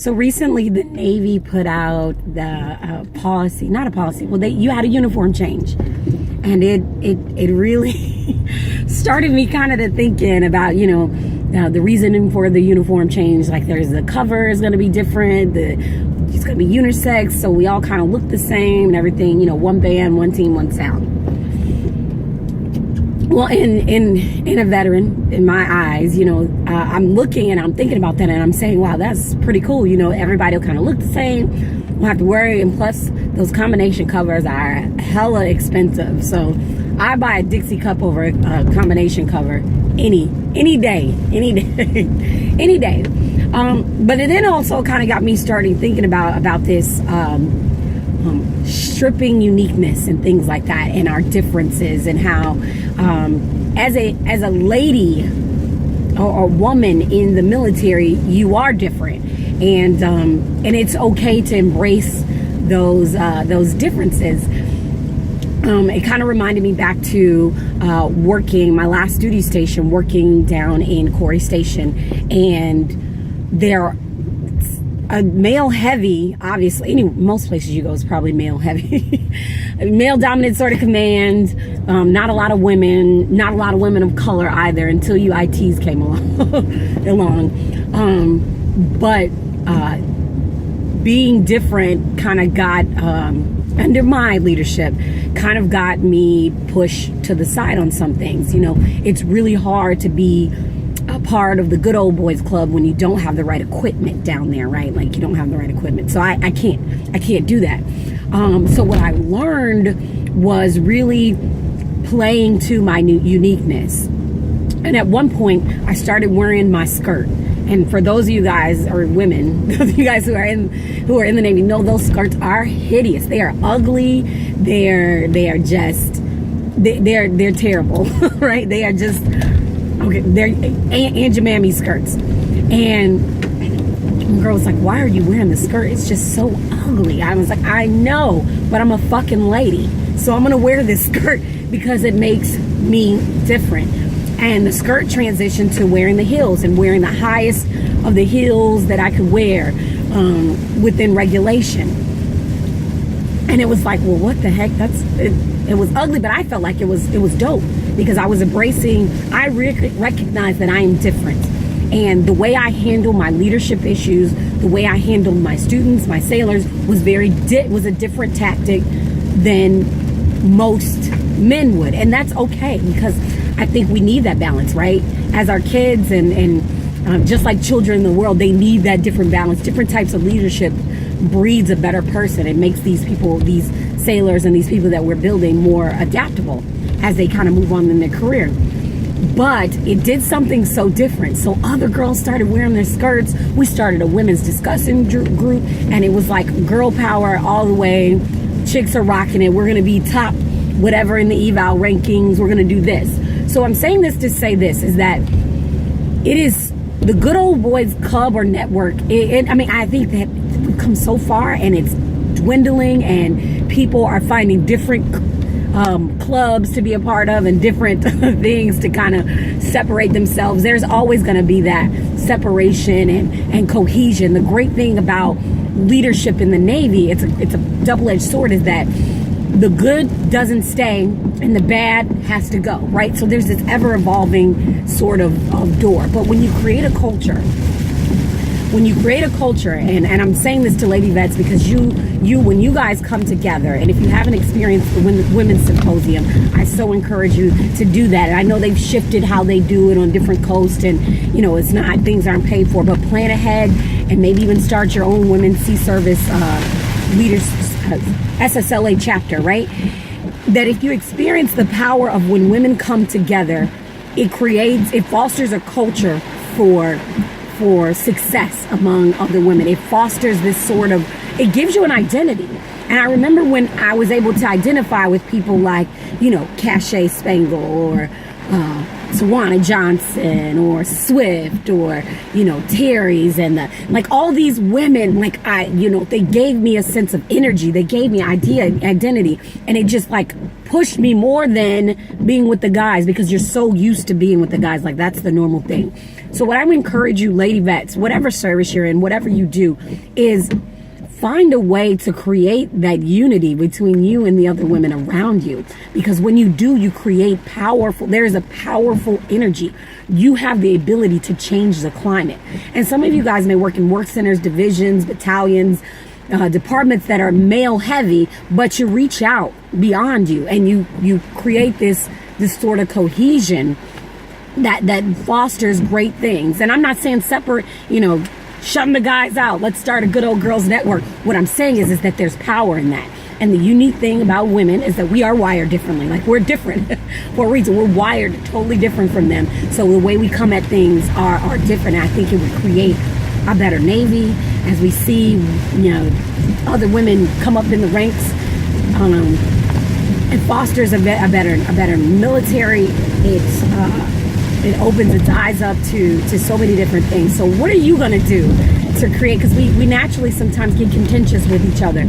So recently the Navy put out the policy, not a policy, well, you had a uniform change. And it really started me kind of to thinking about, the reasoning for the uniform change. Like the cover is going to be different, it's going to be unisex, so we all kind of look the same and everything, one band, one team, one sound. Well, in a veteran, in my eyes, I'm looking and I'm thinking about that and I'm saying, wow, that's pretty cool. Everybody will kind of look the same. Won't have to worry. And plus, those combination covers are hella expensive. So I buy a Dixie cup over a combination cover any day. Any day. But it then also kind of got me starting thinking about this stripping uniqueness and things like that, and our differences, and how as a lady or woman in the military, you are different, and it's okay to embrace those differences. It kind of reminded me back to working my last duty station, working down in Corey Station, and there. A male heavy, obviously, most places you go is probably male heavy. Male dominant sort of command. Not a lot of women of color either, until UITs came along. But being different kind of got, under my leadership, kind of got me pushed to the side on some things. It's really hard to be a part of the good old boys club when you don't have the right equipment down there, right? Like you don't have the right equipment. So I can't do that. So what I learned was really playing to my new uniqueness. And at one point I started wearing my skirt. And for those of you guys, or women, those of you guys who are in the Navy, know those skirts are hideous. They are ugly. They're terrible, right? They are just, okay, they're Aunt Jemima skirts. And the girl was like, why are you wearing the skirt? It's just so ugly. I was like, I know, but I'm a fucking lady. So I'm going to wear this skirt because it makes me different. And the skirt transitioned to wearing the heels and wearing the highest of the heels that I could wear within regulation. And it was like, well, what the heck? It was ugly, but I felt like it was dope because I was embracing. I recognized that I am different, and the way I handle my leadership issues, the way I handle my students, my sailors, was was a different tactic than most men would, and that's okay because I think we need that balance, right? As our kids and just like children in the world, they need that different balance. Different types of leadership breeds a better person. It makes these people, these sailors and these people that we're building, more adaptable as they kind of move on in their career. But it did something so different. So other girls started wearing their skirts. We started a women's discussion group, and it was like girl power all the way. Chicks are rocking it. We're going to be top whatever in the eval rankings. We're going to do this. So I'm saying this to say this, is that it is the good old boys club or network. I think that we've come so far, and it's dwindling, and people are finding different clubs to be a part of and different things to kind of separate themselves. There's always going to be that separation and cohesion. The great thing about leadership in the Navy, it's a double-edged sword, is that the good doesn't stay and the bad has to go, right? So there's this ever-evolving sort of door. But when you create a culture, and I'm saying this to LadyVets because when you guys come together, and if you haven't experienced the Women's Symposium, I so encourage you to do that. And I know they've shifted how they do it on different coasts, and it's not, things aren't paid for, but plan ahead and maybe even start your own Women's Sea Service leaders SSLA chapter, right? That if you experience the power of when women come together, it fosters a culture for success among other women. It fosters this sort of, it gives you an identity. And I remember when I was able to identify with people like, Cache Spangle or Sawana Johnson or Swift or, you know, Terry's and like all these women, like they gave me a sense of energy. They gave me identity, and it just like pushed me more than being with the guys, because you're so used to being with the guys. Like that's the normal thing. So what I would encourage you, lady vets, whatever service you're in, whatever you do, is find a way to create that unity between you and the other women around you. Because when you do, you create there is a powerful energy. You have the ability to change the climate. And some of you guys may work in work centers, divisions, battalions, departments that are male heavy, but you reach out beyond you and you create this sort of cohesion that fosters great things. And I'm not saying separate, shutting the guys out. Let's start a good old girls network. What I'm saying is that there's power in that. And the unique thing about women is that we are wired differently. Like we're different for a reason. We're wired totally different from them. So the way we come at things are different. I think it would create a better Navy as we see, other women come up in the ranks. It fosters a better military. It opens its eyes up to so many different things. So what are you going to do to create? Because we naturally sometimes get contentious with each other.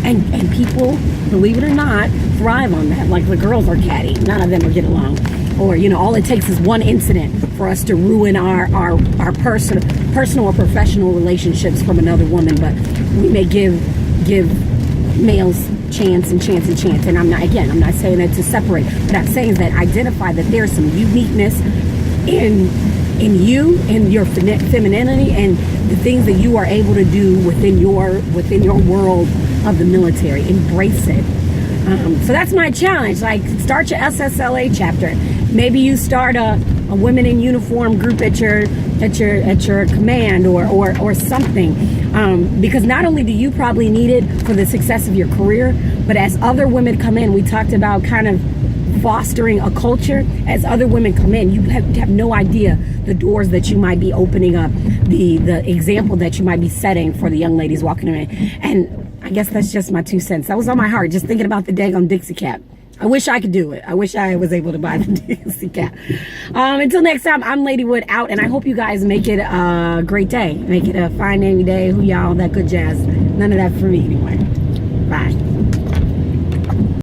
And people, believe it or not, thrive on that. Like the girls are catty. None of them will get along. Or, all it takes is one incident for us to ruin our personal or professional relationships from another woman. But we may give males chance. And I'm not saying that to separate, but I'm saying is that identify that there's some uniqueness in you and your femininity and the things that you are able to do within your world of the military. Embrace it. So that's my challenge. Like, start your SSLA chapter. Maybe you start a women in uniform group at your command or something. Because not only do you probably need it for the success of your career, but as other women come in, we talked about kind of fostering a culture. As other women come in, you have no idea the doors that you might be opening up, the example that you might be setting for the young ladies walking in. And I guess that's just my 2 cents. That was on my heart, just thinking about the daggone Dixie cap. I wish I could do it. I wish I was able to buy the Dixie cap. Until next time, I'm Ladywood out, and I hope you guys make it a great day. Make it a fine, navy day. Who y'all, that good jazz. None of that for me anyway. Bye.